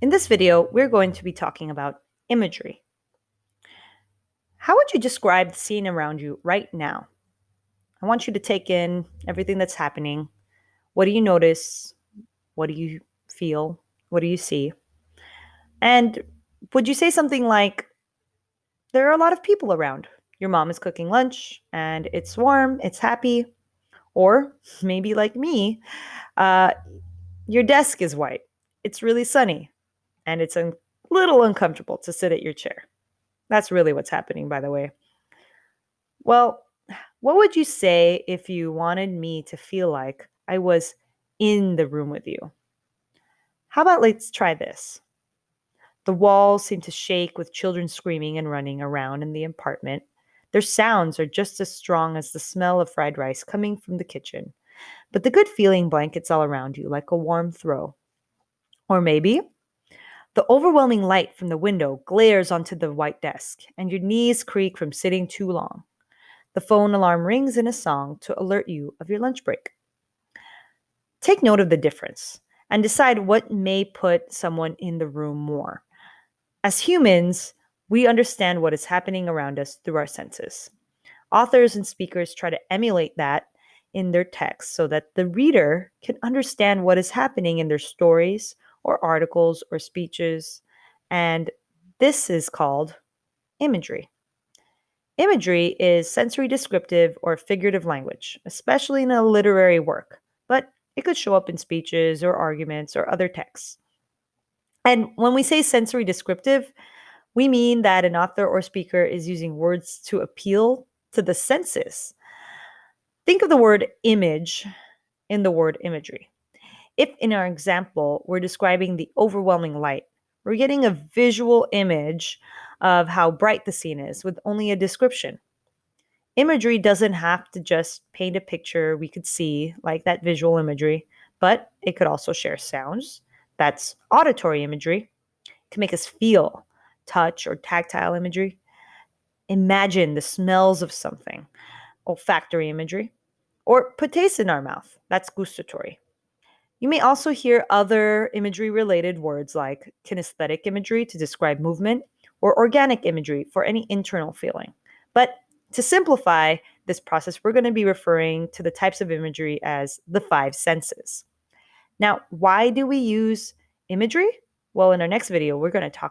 In this video, we're going to be talking about imagery. How would you describe the scene around you right now? I want you to take in everything that's happening. What do you notice? What do you feel? What do you see? And would you say something like, there are a lot of people around? Your mom is cooking lunch and it's warm, it's happy. Or maybe like me, uh, your desk is white, it's really sunny, and it's a little uncomfortable to sit at your chair. That's really what's happening, by the way. Well, what would you say if you wanted me to feel like I was in the room with you? How about let's try this? The walls seem to shake with children screaming and running around in the apartment. Their sounds are just as strong as the smell of fried rice coming from the kitchen, but the good feeling blankets all around you like a warm throw. Or maybe the overwhelming light from the window glares onto the white desk, and your knees creak from sitting too long. The phone alarm rings in a song to alert you of your lunch break. Take note of the difference and decide what may put someone in the room more. As humans, we understand what is happening around us through our senses. Authors and speakers try to emulate that in their text so that the reader can understand what is happening in their stories or articles or speeches. And this is called imagery. Imagery is sensory descriptive or figurative language, especially in a literary work, but it could show up in speeches or arguments or other texts. And when we say sensory descriptive, we mean that an author or speaker is using words to appeal to the senses. Think of the word image in the word imagery. If in our example, we're describing the overwhelming light, we're getting a visual image of how bright the scene is with only a description. Imagery doesn't have to just paint a picture we could see, like that visual imagery, but it could also share sounds. That's auditory imagery. It can make us feel touch or tactile imagery. Imagine the smells of something, olfactory imagery, or put taste in our mouth. That's gustatory. You may also hear other imagery related words like kinesthetic imagery to describe movement or organic imagery for any internal feeling. But to simplify this process, we're going to be referring to the types of imagery as the five senses. Now, why do we use imagery? Well, in our next video, we're going to talk